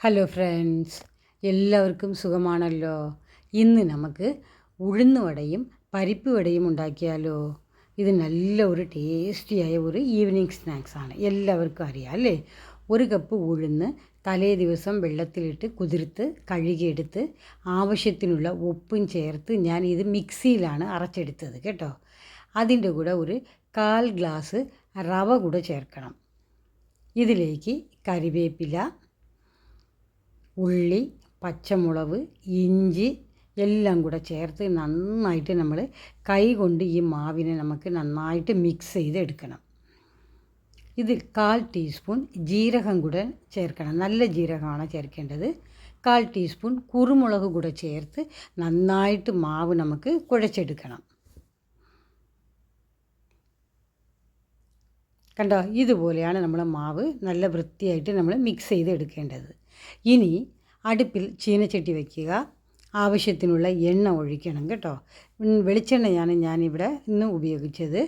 Hello friends, എല്ലാവർക്കും സുഖമാണല്ലോ. ഇന്ന് നമുക്ക് ഉഴുന്നുവടയും പരിപ്പ് വടയും ഉണ്ടാക്കിയാലോ. ഇത് നല്ല ഒരു ടേസ്റ്റിയായ ഒരു ഈവനിങ് സ്നാക്സാണ്. എല്ലാവർക്കും അറിയാം അല്ലേ. ഒരു കപ്പ് ഉഴുന്ന് തലേ ദിവസം വെള്ളത്തിലിട്ട് കുതിർത്ത് കഴുകിയെടുത്ത് ആവശ്യത്തിനുള്ള ഉപ്പും ചേർത്ത് ഞാൻ ഇത് മിക്സിയിലാണ് അരച്ചെടുത്തത് കേട്ടോ. അതിൻ്റെ കൂടെ ഒരു 1/4 ഗ്ലാസ് റവ കൂടെ ചേർക്കണം. ഇതിലേക്ക് കരിവേപ്പില, ഉള്ളി, പച്ചമുളക്, ഇഞ്ചി എല്ലാം കൂടെ ചേർത്ത് നന്നായിട്ട് നമ്മൾ കൈ കൊണ്ട് ഈ മാവിനെ നമുക്ക് നന്നായിട്ട് മിക്സ് ചെയ്തെടുക്കണം. ഇതിൽ 1/4 ടീസ്പൂൺ ജീരകം കൂടെ ചേർക്കണം. നല്ല ജീരകമാണ് ചേർക്കേണ്ടത്. 1/4 ടീസ്പൂൺ കുരുമുളക് കൂടെ ചേർത്ത് നന്നായിട്ട് മാവ് നമുക്ക് കുഴച്ചെടുക്കണം. കണ്ടോ, ഇതുപോലെയാണ് നമ്മളെ മാവ് നല്ല വൃത്തിയായിട്ട് നമ്മൾ മിക്സ് ചെയ്തെടുക്കേണ്ടത്. ഇനി അടുപ്പിൽ ചീനച്ചട്ടി വയ്ക്കുക. ആവശ്യത്തിനുള്ള എണ്ണ ഒഴിക്കണം കേട്ടോ. വെളിച്ചെണ്ണയാണ് ഞാനിവിടെ ഇന്ന് ഉപയോഗിച്ചത്.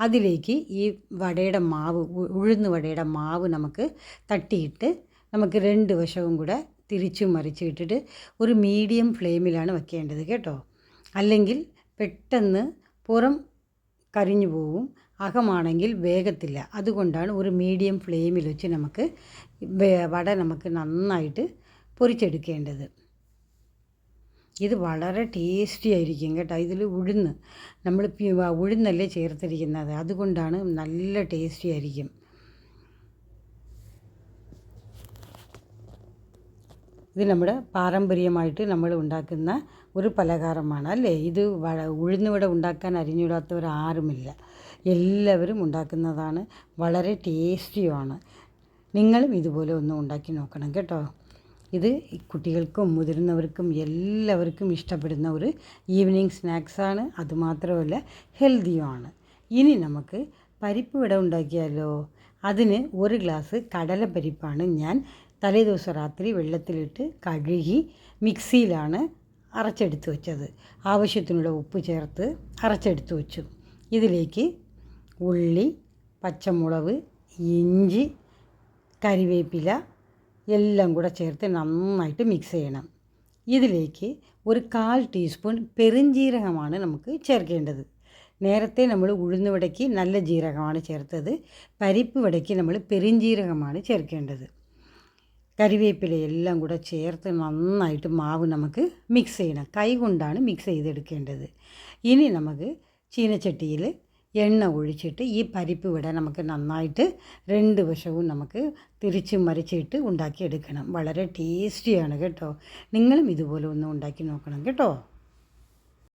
അതിലേക്ക് ഈ വടയുടെ മാവ്, ഉഴുന്ന് വടയുടെ മാവ് നമുക്ക് തട്ടിയിട്ട് നമുക്ക് 2 വശവും കൂടെ തിരിച്ചും മറിച്ചിട്ടിട്ട് ഒരു മീഡിയം ഫ്ലെയിമിലാണ് വയ്ക്കേണ്ടത് കേട്ടോ. അല്ലെങ്കിൽ പെട്ടെന്ന് പുറം കരിഞ്ഞു പോവും, അകമാണെങ്കിൽ വേഗത്തില്ല. അതുകൊണ്ടാണ് ഒരു മീഡിയം ഫ്ലെയിമിൽ വെച്ച് നമുക്ക് വട നമുക്ക് നന്നായിട്ട് പൊരിച്ചെടുക്കേണ്ടത്. ഇത് വളരെ ടേസ്റ്റി ആയിരിക്കും കേട്ടോ. ഇതിൽ നമ്മൾ ഉഴുന്നല്ലേ ചേർത്തിരിക്കുന്നത്, അതുകൊണ്ടാണ് നല്ല ടേസ്റ്റി ആയിരിക്കും. ഇത് നമ്മുടെ പാരമ്പര്യമായിട്ട് നമ്മൾ ഉണ്ടാക്കുന്ന ഒരു പലഹാരമാണ് അല്ലേ. ഇത് ഉഴുന്നുവട ഉണ്ടാക്കാൻ അറിഞ്ഞിടാത്തവർ ആരുമില്ല. എല്ലാവരും ഉണ്ടാക്കുന്നതാണ്. വളരെ ടേസ്റ്റിയുമാണ്. നിങ്ങളും ഇതുപോലെ ഒന്ന് ഉണ്ടാക്കി നോക്കണം കേട്ടോ. ഇത് കുട്ടികൾക്കും മുതിർന്നവർക്കും എല്ലാവർക്കും ഇഷ്ടപ്പെടുന്ന ഒരു ഈവനിങ് സ്നാക്സാണ്. അതുമാത്രമല്ല ഹെൽത്തിയുമാണ്. ഇനി നമുക്ക് പരിപ്പ് വട ഉണ്ടാക്കിയാലോ. അതിന് 1 ഗ്ലാസ് കടലപ്പരിപ്പാണ് ഞാൻ തലേദിവസം രാത്രി വെള്ളത്തിലിട്ട് കഴുകി മിക്സിയിലാണ് അരച്ചെടുത്ത് വെച്ചത്. ആവശ്യത്തിനുള്ള ഉപ്പ് ചേർത്ത് അരച്ചെടുത്ത് വെച്ചു. ഇതിലേക്ക് ഉള്ളി, പച്ചമുളക്, ഇഞ്ചി, കരിവേപ്പില എല്ലാം കൂടെ ചേർത്ത് നന്നായിട്ട് മിക്സ് ചെയ്യണം. ഇതിലേക്ക് ഒരു 1/4 ടീസ്പൂൺ പെരുംജീരകമാണ് നമുക്ക് ചേർക്കേണ്ടത്. നേരത്തെ നമ്മൾ ഉഴുന്ന് വടയ്ക്ക് നല്ല ജീരകമാണ് ചേർത്തത്. പരിപ്പ് വടയ്ക്ക് നമ്മൾ പെരുംജീരകമാണ് ചേർക്കേണ്ടത്. കരിവേപ്പില എല്ലാം കൂടെ ചേർത്ത് നന്നായിട്ട് മാവ് നമുക്ക് മിക്സ് ചെയ്യണം. കൈ കൊണ്ടാണ് മിക്സ് ചെയ്തെടുക്കേണ്ടത്. ഇനി നമുക്ക് ചീനച്ചട്ടിയിൽ എണ്ണ ഒഴിച്ചിട്ട് ഈ പരിപ്പ് വട നമുക്ക് നന്നായിട്ട് 2 വശവും നമുക്ക് തിരിച്ചും മറിച്ചിട്ട് ഉണ്ടാക്കിയെടുക്കണം. വളരെ ടേസ്റ്റിയാണ് കേട്ടോ. നിങ്ങളും ഇതുപോലെ ഒന്ന് ഉണ്ടാക്കി നോക്കണം കേട്ടോ.